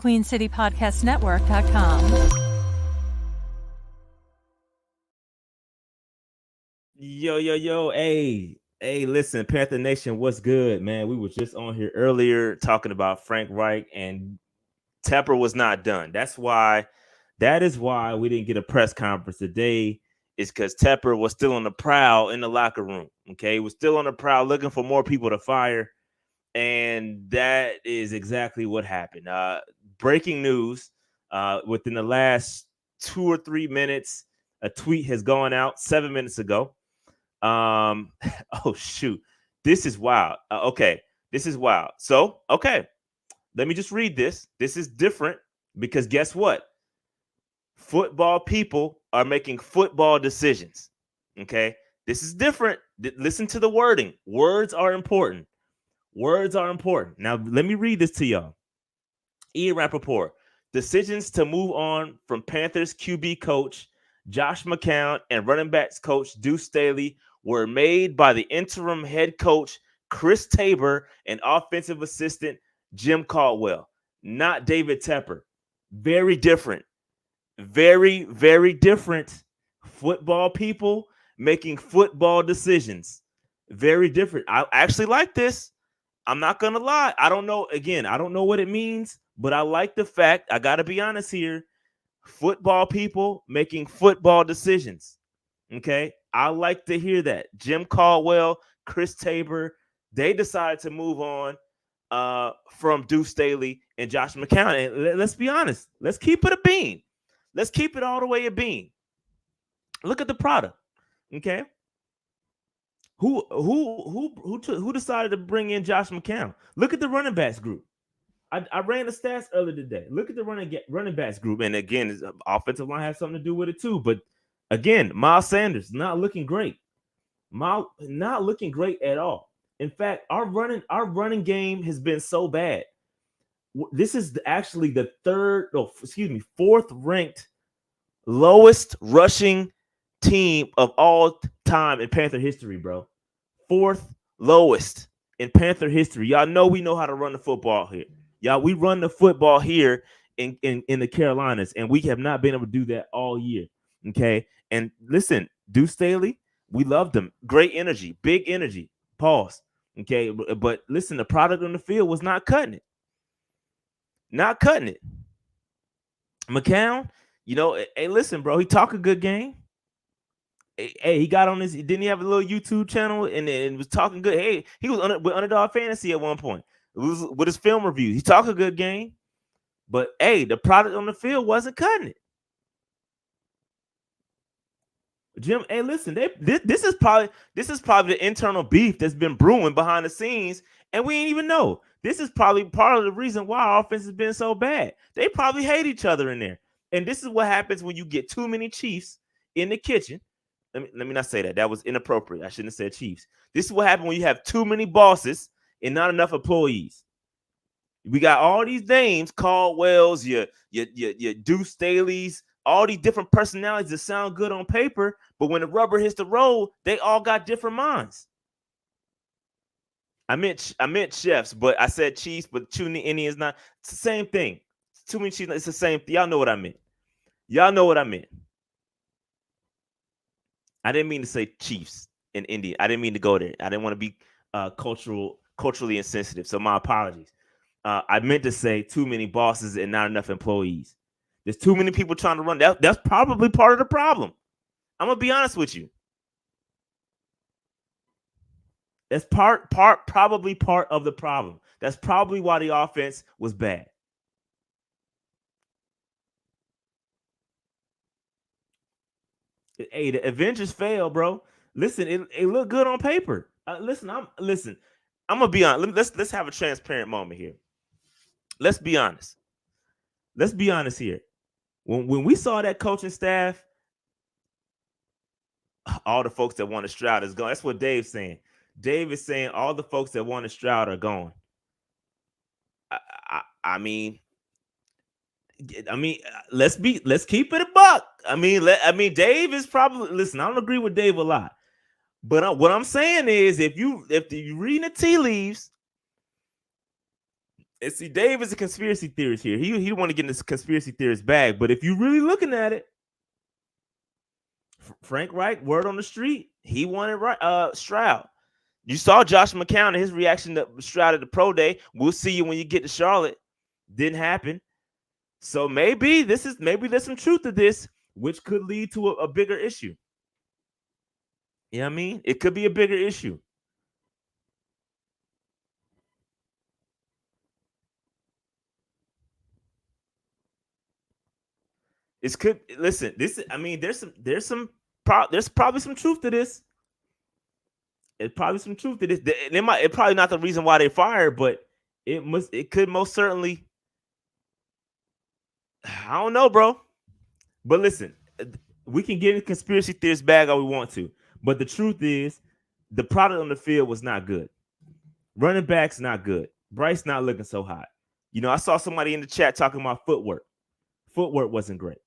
QueenCityPodcastNetwork.com. Yo. Hey, listen, Panther Nation, what's good, man? We were just on here earlier talking about Frank Reich, and Tepper was not done. That is why we didn't get a press conference today, is because Tepper was still on the prowl in the locker room. Okay, he was still on the prowl looking for more people to fire. And that is exactly what happened. Breaking news, within the last 2 or 3 minutes, a tweet has gone out 7 minutes ago. Oh, shoot. This is wild. Okay, this is wild. So, okay, let me just read this. This is different because guess what? Football people are making football decisions. Okay, this is different. Listen to the wording. Words are important. Words are important. Now, let me read this to y'all. Ian Rappaport, decisions to move on from Panthers QB coach Josh McCown and running backs coach Duce Staley were made by the interim head coach Chris Tabor and offensive assistant Jim Caldwell, not David Tepper. Very different. Very, very different. Football people making football decisions. Very different. I actually like this. I'm not going to lie. I don't know. Again, I don't know what it means, but I like the fact, I got to be honest here, football people making football decisions. Okay. I like to hear that. Jim Caldwell, Chris Tabor, they decided to move on from Duce Staley and Josh McCown. And let's be honest. Let's keep it a bean. Let's keep it all the way a bean. Look at the product. Okay. Who decided to bring in Josh McCown? Look at the running backs group. I ran the stats earlier today. Look at the running backs group, and again, offensive line has something to do with it too. But again, Miles Sanders not looking great. Miles not looking great at all. In fact, our running game has been so bad. This is actually the fourth ranked lowest rushing team of all time in Panther history, bro. Fourth lowest in Panther history. Y'all know we know how to run the football here. Y'all, we run the football here in the Carolinas, and we have not been able to do that all year. Okay. And listen, Duce Staley, we loved him. Great energy, big energy. Pause. Okay. But listen, the product on the field was not cutting it. Not cutting it. McCown, hey, listen, bro, he talk a good game. Hey, he got on this. Didn't he have a little YouTube channel and was talking good? Hey, he was with Underdog Fantasy at one point. It was with his film reviews. He talked a good game, but hey, the product on the field wasn't cutting it. Jim, hey, listen, this is probably the internal beef that's been brewing behind the scenes, and we ain't even know. This is probably part of the reason why our offense has been so bad. They probably hate each other in there, and this is what happens when you get too many Chiefs in the kitchen. Let me not say that. That was inappropriate. I shouldn't have said Chiefs. This is what happens when you have too many bosses and not enough employees. We got all these names, Caldwell's, your Duce Staley's, all these different personalities that sound good on paper, but when the rubber hits the road, they all got different minds. I meant chefs, but I said Chiefs, but tuning Indians not. It's the same thing. Too many Chiefs. It's the same. Y'all know what I meant. Y'all know what I meant. I didn't mean to say Chiefs in India. I didn't mean to go there. I didn't want to be culturally insensitive. So my apologies. I meant to say too many bosses and not enough employees. There's too many people trying to run. That's probably part of the problem. I'm gonna be honest with you. That's probably part of the problem. That's probably why the offense was bad. Hey, the Avengers failed, bro. Listen, it looked good on paper. Listen. I'm gonna be honest. Let's have a transparent moment here. Let's be honest. Let's be honest here. When we saw that coaching staff, all the folks that wanted Stroud is gone. That's what Dave's saying. Dave is saying all the folks that wanted Stroud are gone. I mean, let's keep it a buck. I mean, Dave is probably, listen, I don't agree with Dave a lot, but what I'm saying is, if you reading the tea leaves, And see, Dave is a conspiracy theorist here. He want to get in this conspiracy theorist bag. But if you're really looking at it, Frank Reich, word on the street, he wanted Stroud. You saw Josh McCown and his reaction to Stroud at the pro day. We'll see you when you get to Charlotte. Didn't happen. So maybe there's some truth to this, which could lead to a bigger issue. You know what I mean? It could be a bigger issue. This could listen. This I mean, there's probably some truth to this. It's probably some truth to this. It probably not the reason why they fired, but it could most certainly. I don't know, bro. But listen, we can get in conspiracy theorist bag all we want to, but the truth is, the product on the field was not good. Running back's not good. Bryce not looking so hot. You know, I saw somebody in the chat talking about footwork. Footwork wasn't great.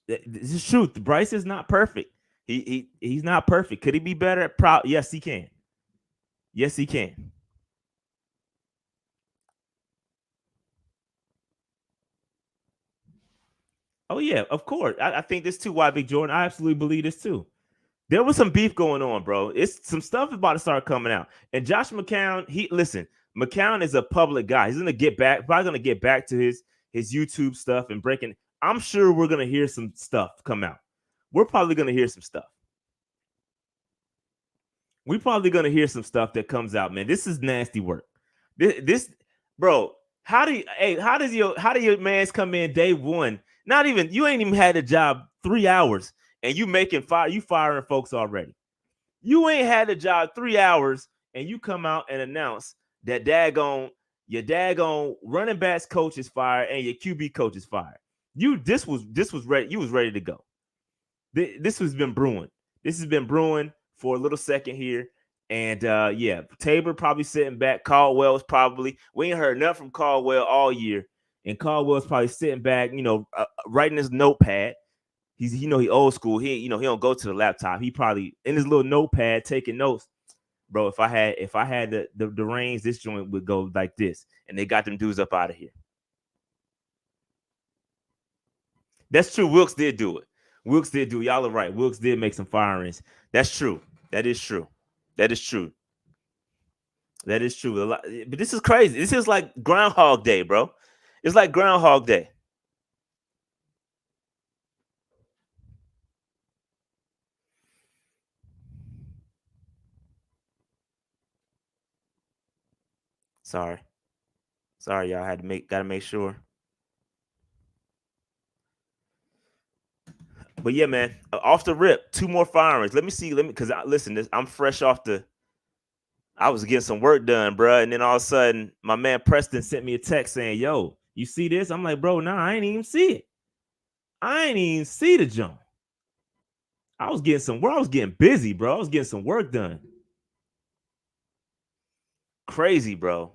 This is truth. Bryce is not perfect. He's not perfect. Could he be better? Yes, he can. Yes, he can. Oh yeah, of course. I think this too. Why Big Jordan? I absolutely believe this too. There was some beef going on, bro. It's some stuff about to start coming out. And Josh McCown, McCown is a public guy. He's gonna get back, probably gonna get back to his YouTube stuff and breaking. I'm sure we're gonna hear some stuff come out. We're probably gonna hear some stuff. We're probably gonna hear some stuff that comes out, man. This is nasty work. This bro. How do your mans come in day one? Not even you ain't even had a job 3 hours and you firing folks already. You ain't had a job 3 hours and you come out and announce that your daggone running backs coach is fired and your QB coach is fired. This was ready. You was ready to go. This has been brewing. This has been brewing for a little second here. And yeah, Tabor probably sitting back. Caldwell's probably, we ain't heard nothing from Caldwell all year. And Caldwell's probably sitting back, writing his notepad. He old school. He don't go to the laptop. He probably in his little notepad taking notes. Bro, if I had the reins, this joint would go like this. And they got them dudes up out of here. That's true. Wilkes did do it. Wilkes did do it. Y'all are right. Wilkes did make some firings. That's true. That is true. That is true. That is true. But this is crazy. This is like Groundhog Day, bro. It's like Groundhog Day. Sorry, y'all. Gotta make sure. But yeah, man, off the rip, 2 more firings. Let me see. Because listen, I'm fresh off the. I was getting some work done, bro, and then all of a sudden, my man Preston sent me a text saying, "Yo, you see this?" I'm like, "Bro, nah, I ain't even see it. I ain't even see the jump." I was getting some work. I was getting busy, bro. I was getting some work done. Crazy, bro.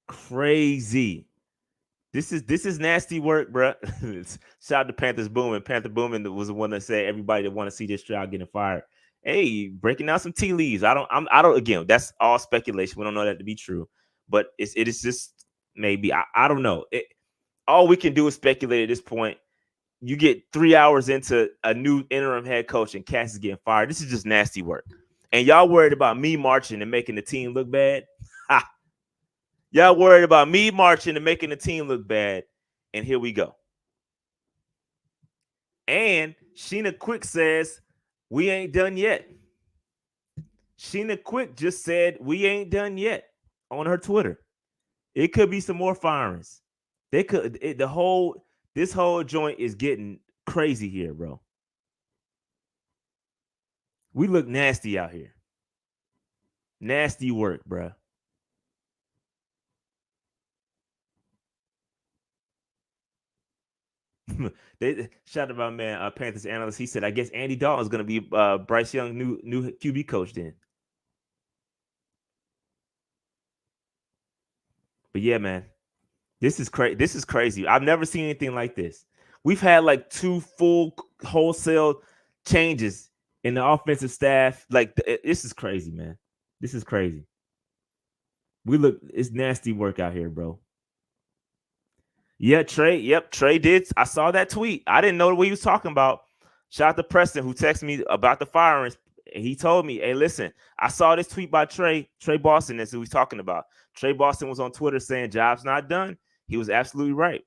Crazy. This is nasty work, bro. Shout out to Panthers Booming. Panther Booming was the one that said everybody that want to see this Stroud getting fired. Hey, breaking out some tea leaves. I don't. Again, that's all speculation. We don't know that to be true, but it is just maybe. I don't know. All we can do is speculate at this point. You get 3 hours into a new interim head coach and Cass is getting fired. This is just nasty work. And y'all worried about me marching and making the team look bad? Ha. Y'all worried about me marching and making the team look bad. And here we go. And Sheena Quick says, we ain't done yet. Sheena Quick just said, we ain't done yet on her Twitter. It could be some more firings. This whole joint is getting crazy here, bro. We look nasty out here. Nasty work, bro. They shout out my man Panthers analyst. He said, "I guess Andy Dalton is going to be Bryce Young new QB coach then." But yeah, man, this is crazy. This is crazy. I've never seen anything like this. We've had like 2 full wholesale changes in the offensive staff. Like this is crazy, man. This is crazy. It's nasty work out here, bro. Yeah, Trey. Yep, Trey did. I saw that tweet. I didn't know what he was talking about. Shout out to Preston who texted me about the firings. He told me, "Hey, listen, I saw this tweet by Trey Boston. That's who he's talking about. Trey Boston was on Twitter saying job's not done. He was absolutely right.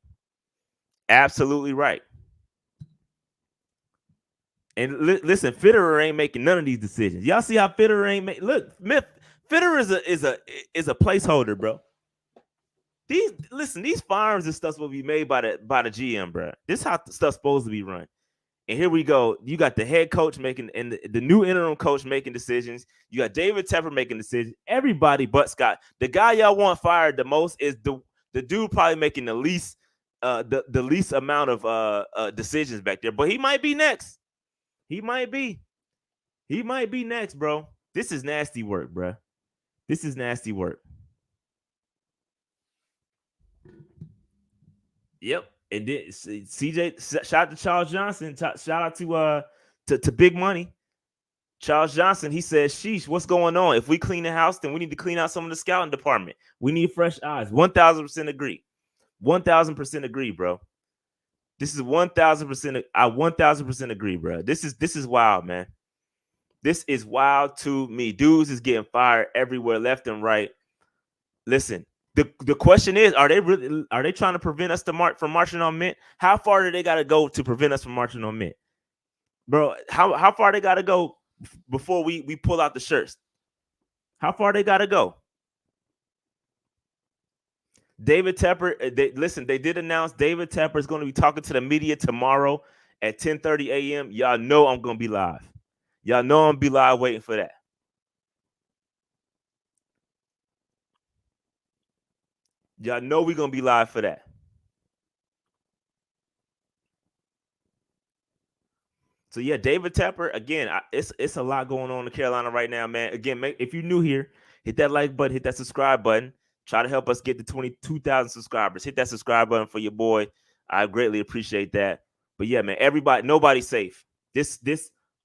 Absolutely right. And listen, Fitterer ain't making none of these decisions. Y'all see how Fitterer ain't make? Look, Fitterer is a placeholder, bro. These firings and stuff will be made by the GM, bro. This is how stuff's supposed to be run. And here we go. You got the head coach making and the new interim coach making decisions. You got David Tepper making decisions. Everybody but Scott. The guy y'all want fired the most is the dude probably making the least the least amount of decisions back there. But he might be next. He might be. He might be next, bro. This is nasty work, bro. This is nasty work. Yep. And then CJ, shout out to Charles Johnson. Shout out to Big Money. Charles Johnson, he says, sheesh, what's going on? If we clean the house, then we need to clean out some of the scouting department. We need fresh eyes. 1,000% agree. 1,000% agree, bro. This is 1,000%. I 1,000% agree, bro. This is wild, man. This is wild to me. Dudes is getting fired everywhere, left and right. Listen, the question is, are they trying to prevent us from marching on Mint? How far do they got to go to prevent us from marching on Mint, bro? How far they got to go before we pull out the shirts? How far they got to go? David Tepper, they did announce David Tepper is going to be talking to the media tomorrow at 10:30 a.m. Y'all know I'm going to be live. Y'all know I'm going to be live waiting for that. Y'all know we're going to be live for that. So yeah, David Tepper, again, it's a lot going on in Carolina right now, man. Again, if you're new here, hit that like button, hit that subscribe button. Try to help us get to 22,000 subscribers. Hit that subscribe button for your boy. I greatly appreciate that. But yeah, man, nobody's safe.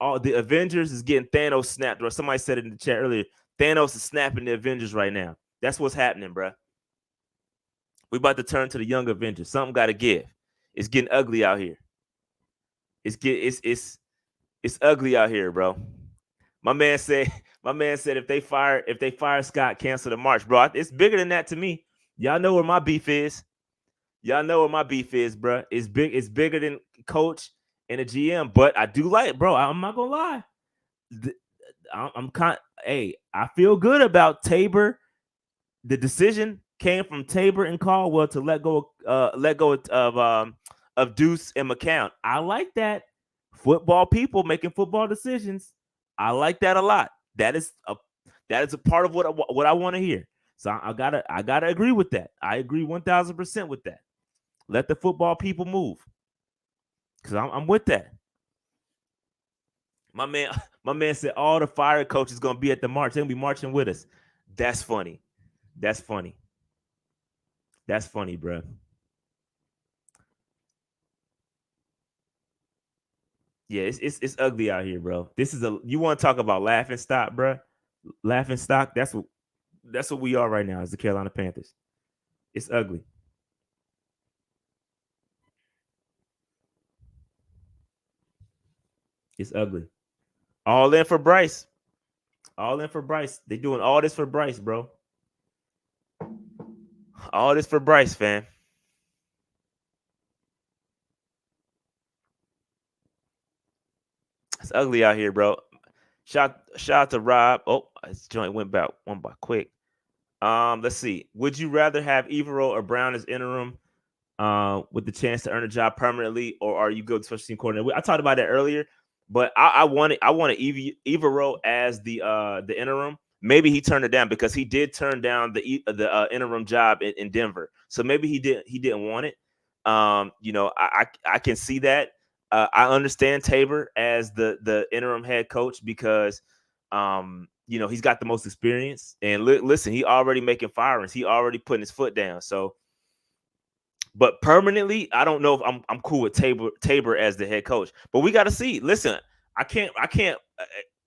All the Avengers is getting Thanos snapped, or somebody said it in the chat earlier. Thanos is snapping the Avengers right now. That's what's happening, bro. We about to turn to the young Avengers. Something got to give. It's getting ugly out here. It's ugly out here, bro. My man said if they fire Scott, cancel the march, bro. It's bigger than that to me. Y'all know where my beef is. Y'all know where my beef is, bro. It's bigger than coach and a GM. But I do like, bro. I'm not gonna lie. I feel good about Tabor. The decision came from Tabor and Caldwell to let go of Duce and Mccown. I like that. Football people making football decisions. I like that a lot. That is a part of what I want to hear. So I gotta agree with that. I agree 1,000% with that. Let the football people move, because I'm with that. My man said all the fire coaches gonna be at the march. They're gonna be marching with us. That's funny. That's funny. That's funny, bro. Yeah, it's ugly out here, bro. You want to talk about laughing stock, bro? Laughing stock. That's what we are right now as the Carolina Panthers. It's ugly. It's ugly. All in for Bryce. All in for Bryce. They doing all this for Bryce, bro. All this for Bryce, fam. It's ugly out here, bro. Shout out to Rob. Oh, his joint went back one by quick. Let's see. Would you rather have Evero or Brown as interim with the chance to earn a job permanently, or are you good special team coordinator? I talked about that earlier, but I wanted Evero as the interim. Maybe he turned it down because he did turn down the interim job in Denver. So maybe he didn't want it. I can see that. I understand Tabor as the interim head coach because he's got the most experience. And listen, he already making firings. He already putting his foot down. So, but permanently, I don't know if I'm cool with Tabor as the head coach. But we got to see. Listen, I can't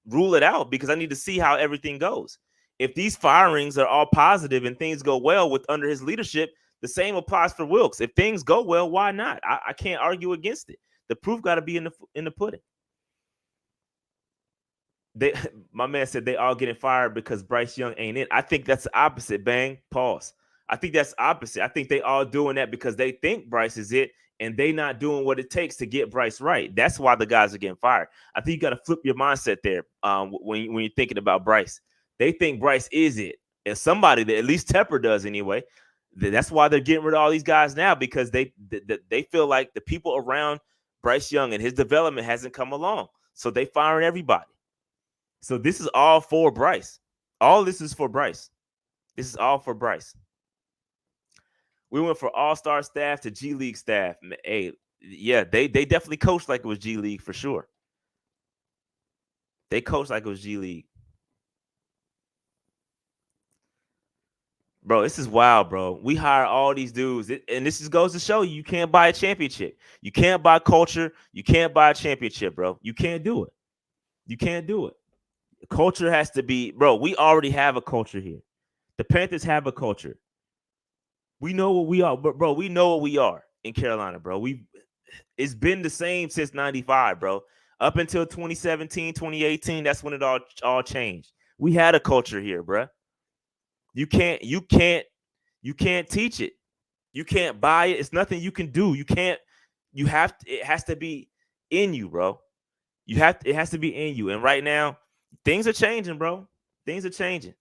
rule it out because I need to see how everything goes. If these firings are all positive and things go well with under his leadership, the same applies for Wilkes. If things go well, why not? I can't argue against it. The proof got to be in the pudding. They, my man said they all getting fired because Bryce Young ain't in. I think that's the opposite. Bang, pause. I think that's opposite. I think they all doing that because they think Bryce is it, and they not doing what it takes to get Bryce right. That's why the guys are getting fired. I think you got to flip your mindset there when you're thinking about Bryce. They think Bryce is it, and somebody that at least Tepper does anyway. That's why they're getting rid of all these guys now, because they feel like the people around Bryce Young and his development hasn't come along, so they firing everybody. So this is all for Bryce. All this is for Bryce. This is all for Bryce. We went from all-star staff to G League staff. Hey, yeah, they definitely coached like it was G League for sure. They coached like it was G League. Bro, this is wild, bro. We hire all these dudes, and this just goes to show you can't buy a championship. You can't buy culture. You can't buy a championship, bro. You can't do it. You can't do it. Culture has to be, bro. We already have a culture here. The Panthers have a culture. We know what we are, bro. We know what we are in Carolina, bro. It's been the same since 95, bro. Up until 2017, 2018, that's when it all changed. We had a culture here, bro. You can't teach it. You can't buy it. It's nothing you can do. It has to be in you, bro. It has to be in you. And right now, things are changing, bro. Things are changing.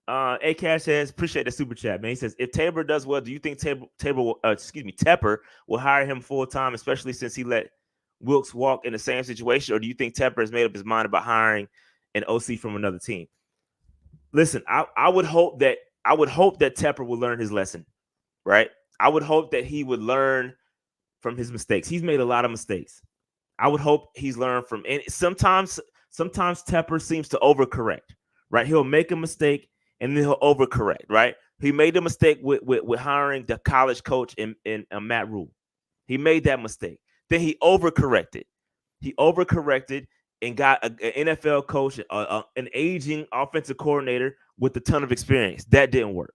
A Cash says, appreciate the super chat, man. He says, if Tabor does well, do you think Tepper will hire him full time, especially since he let Wilkes walk in the same situation, or do you think Tepper has made up his mind about hiring an OC from another team? Listen, I would hope that Tepper will learn his lesson, right? I would hope that he would learn from his mistakes. He's made a lot of mistakes. I would hope he's learned from, and sometimes Tepper seems to overcorrect, right? He'll make a mistake and then he'll overcorrect, right? He made a mistake with hiring the college coach in Matt Rule. He made that mistake. Then he overcorrected. And got an NFL coach, an aging offensive coordinator with a ton of experience. That didn't work,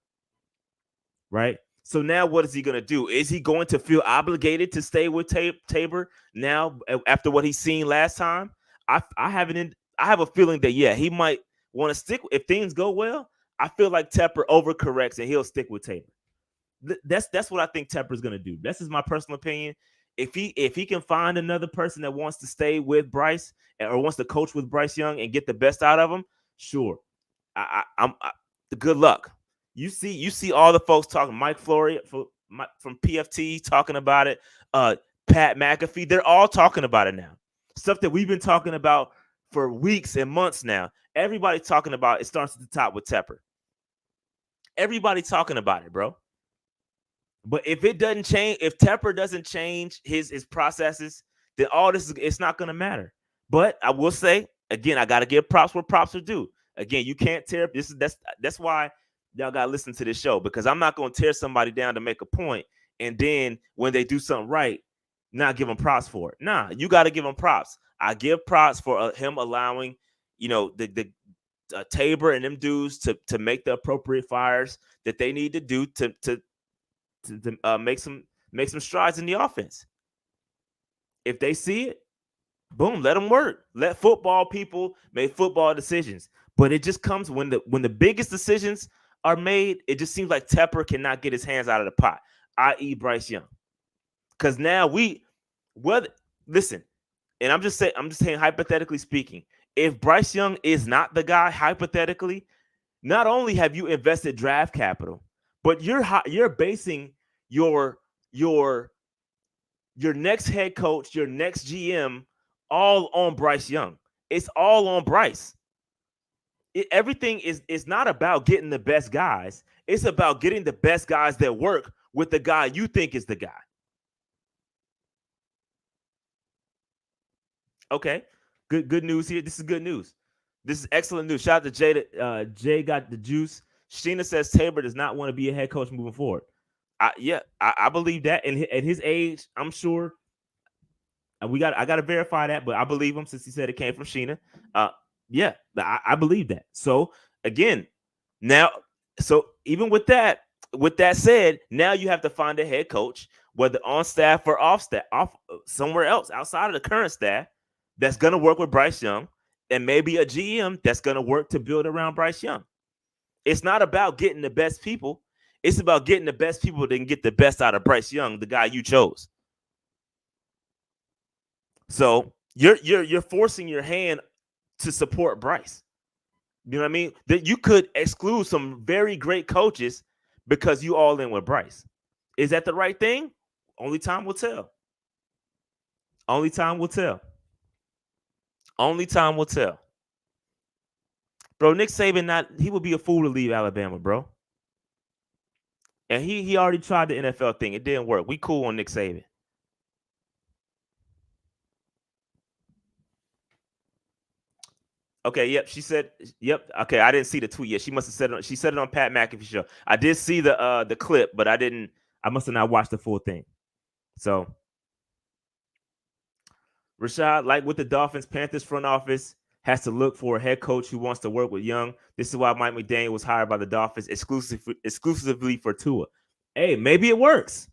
right? So now what is he going to do? Is he going to feel obligated to stay with Tabor now after what he's seen last time? I have a feeling that, yeah, he might want to stick. If things go well, I feel like Tepper overcorrects and he'll stick with Tabor. That's what I think Tepper is going to do. This is my personal opinion. If he can find another person that wants to stay with Bryce or wants to coach with Bryce Young and get the best out of him, sure. I'm good luck. You see all the folks talking. Mike Flory from PFT talking about it. Pat McAfee, they're all talking about it now. Stuff that we've been talking about for weeks and months now. Everybody's talking about it. Starts at the top with Tepper. Everybody talking about it, bro. But if it doesn't change, if Tepper doesn't change his processes, then all this it's not going to matter. But I will say again, I got to give props where props are due. Again, you can't tear this. That's why y'all got to listen to this show, because I'm not going to tear somebody down to make a point, and then when they do something right, not give them props for it. Nah, you got to give them props. I give props for him allowing, the Tabor and them dudes to make the appropriate fires that they need to do to make some strides in the offense. If they see it, boom, let them work. Let football people make football decisions. But it just comes when the biggest decisions are made, it just seems like Tepper cannot get his hands out of the pot, i.e. Bryce Young. Because now listen, and I'm just saying hypothetically speaking, if Bryce Young is not the guy, hypothetically, not only have you invested draft capital, but you're basing your next head coach, your next GM, all on Bryce Young. It's all on Bryce. Everything is not about getting the best guys. It's about getting the best guys that work with the guy you think is the guy. Okay, good news here. This is good news. This is excellent news. Shout out to Jay. Jay got the juice. Sheena says Tabor does not want to be a head coach moving forward. I believe that. And at his age, I'm sure. I got to verify that, but I believe him since he said it came from Sheena. Yeah, I believe that. So again, now, so even with that said, now you have to find a head coach, whether on staff or off staff, off somewhere else outside of the current staff, that's going to work with Bryce Young, and maybe a GM that's going to work to build around Bryce Young. It's not about getting the best people. It's about getting the best people that can get the best out of Bryce Young, the guy you chose. So you're forcing your hand to support Bryce. You know what I mean? That you could exclude some very great coaches because you all in with Bryce. Is that the right thing? Only time will tell. Only time will tell. Only time will tell. Bro, Nick Saban he would be a fool to leave Alabama, bro. And he already tried the NFL thing. It didn't work. We cool on Nick Saban. Okay, yep. She said, yep. Okay, I didn't see the tweet yet. She must have said it. She said it on Pat McAfee show. I did see the clip, but I didn't. I must have not watched the full thing. So, Rashad, like with the Dolphins, Panthers front office has to look for a head coach who wants to work with Young. This is why Mike McDaniel was hired by the Dolphins exclusively for Tua. Hey, maybe it works.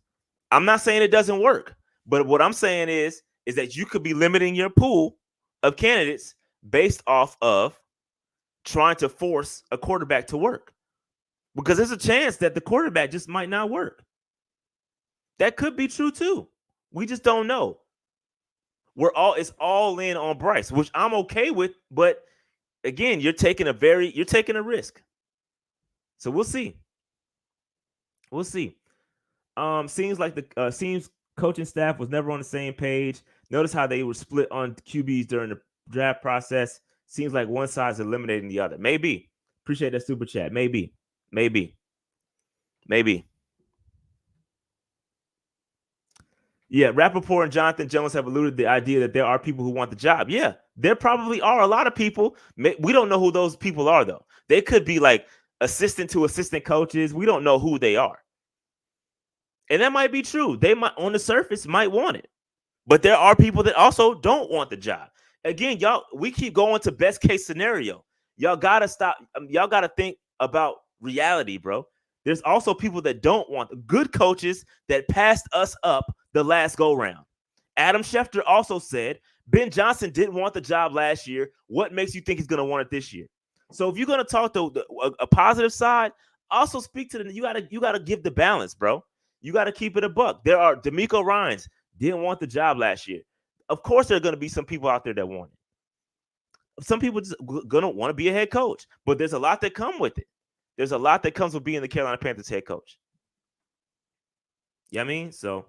I'm not saying it doesn't work, but what I'm saying is that you could be limiting your pool of candidates based off of trying to force a quarterback to work, because there's a chance that the quarterback just might not work. That could be true too. We just don't know. It's all in on Bryce, which I'm okay with, but again, you're taking a risk. So we'll see. We'll see. Seems like the seems coaching staff was never on the same page. Notice how they were split on QBs during the draft process. Seems like one side's eliminating the other. Maybe. Appreciate that super chat. Maybe. Yeah, Rappaport and Jonathan Jones have alluded to the idea that there are people who want the job. Yeah, there probably are a lot of people. We don't know who those people are, though. They could be like assistant to assistant coaches. We don't know who they are. And that might be true. They might, on the surface, might want it. But there are people that also don't want the job. Again, y'all, we keep going to best case scenario. Y'all got to stop. Y'all got to think about reality, bro. There's also people that don't want good coaches that passed us up the last go round. Adam Schefter also said Ben Johnson didn't want the job last year. What makes you think he's going to want it this year? So if you're going to talk to a positive side, also speak to you got to give the balance, bro. You got to keep it a buck. There are D'Amico Ryans didn't want the job last year. Of course, there are going to be some people out there that want it. Some people just going to want to be a head coach, but there's a lot that come with it. There's a lot that comes with being the Carolina Panthers head coach. You know what I mean? So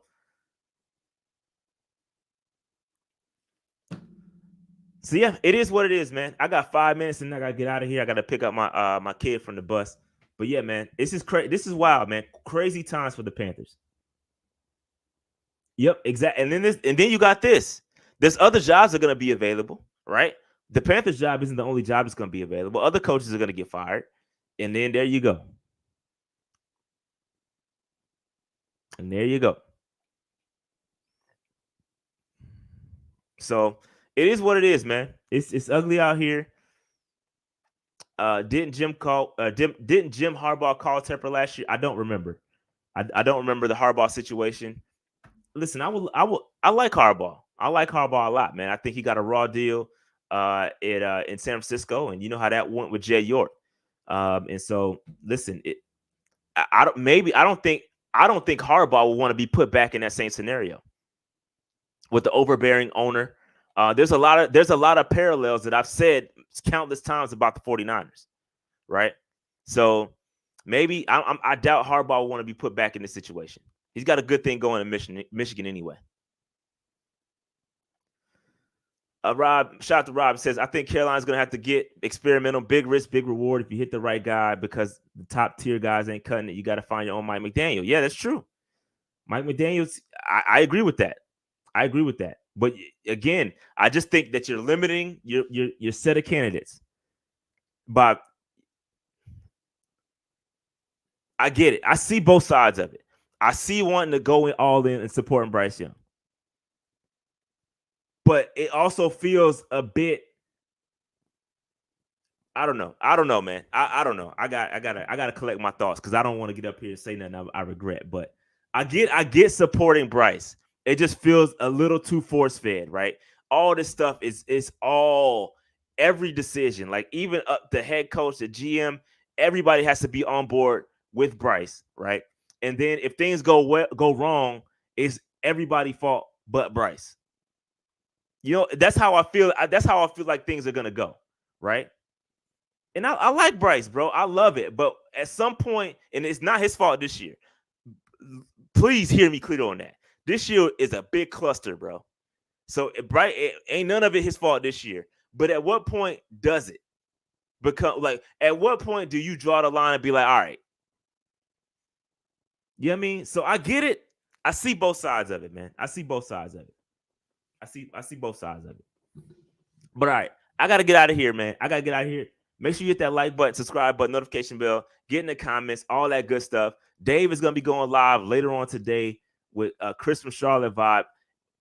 yeah, it is what it is, man. I got 5 minutes and I gotta get out of here. I gotta pick up my my kid from the bus. But yeah, man, this is crazy. This is wild, man. Crazy times for the Panthers. Yep, exactly. And then you got this. There's other jobs that are gonna be available, right? The Panthers job isn't the only job that's gonna be available. Other coaches are gonna get fired. And then there you go. And there you go. So it is what it is, man. It's ugly out here. Didn't Jim Harbaugh call Tepper last year? I don't remember. I don't remember the Harbaugh situation. Listen, I like Harbaugh. I like Harbaugh a lot, man. I think he got a raw deal in San Francisco, and you know how that went with Jay York. And so listen, I don't think Harbaugh will want to be put back in that same scenario with the overbearing owner. There's a lot of parallels that I've said countless times about the 49ers, right? So maybe I doubt Harbaugh will want to be put back in this situation. He's got a good thing going in Michigan anyway. Rob, shout out to Rob, says, I think Carolina's going to have to get experimental, big risk, big reward if you hit the right guy, because the top tier guys ain't cutting it. You got to find your own Mike McDaniel. Yeah, that's true. Mike McDaniels, I agree with that. But again, I just think that you're limiting your set of candidates. But I get it. I see both sides of it. I see wanting to go all in and supporting Bryce Young. But it also feels a bit I don't know. I don't know, man. I don't know. I gotta collect my thoughts because I don't want to get up here and say nothing I regret. But I get supporting Bryce. It just feels a little too force fed, right? All this stuff is all every decision, like even up the head coach, the GM, everybody has to be on board with Bryce, right? And then if things go wrong, it's everybody fault but Bryce. You know, that's how I feel. That's how I feel like things are gonna go, right? And I like Bryce, bro. I love it. But at some point, and it's not his fault this year. Please hear me clear on that. This year is a big cluster, bro. So Bryce ain't none of it his fault this year. But at what point does it become like? At what point do you draw the line and be like, all right, you know what I mean? So I get it. I see both sides of it, man. I see both sides of it. I see both sides of it. But all right, I gotta get out of here, man. I gotta get out of here. Make sure you hit that like button, subscribe button, notification bell, get in the comments, all that good stuff. Dave is gonna be going live later on today with Chris from Charlotte vibe.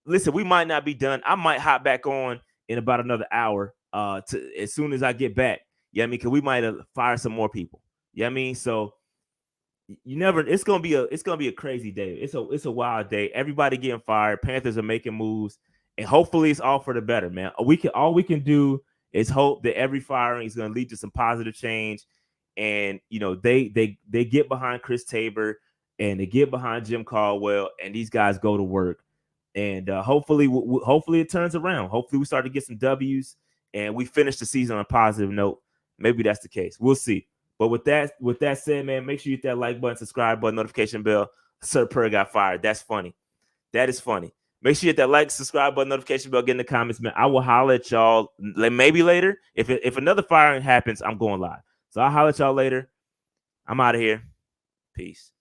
Listen, we might not be done. I might hop back on in about another hour. As soon as I get back. Yeah, I mean, cause we might fire some more people. Yeah, I mean, so you never. It's gonna be a crazy day. It's a wild day. Everybody getting fired. Panthers are making moves, and hopefully it's all for the better, man. All we can do is hope that every firing is gonna lead to some positive change, and they get behind Chris Tabor and they get behind Jim Caldwell, and these guys go to work, and hopefully it turns around. Hopefully we start to get some W's, and we finish the season on a positive note. Maybe that's the case. We'll see. But with that said, man, make sure you hit that like button, subscribe button, notification bell. Sir Per got fired. That's funny. That is funny. Make sure you hit that like, subscribe button, notification bell, get in the comments, man. I will holler at y'all maybe later. If another firing happens, I'm going live. So I'll holler at y'all later. I'm out of here. Peace.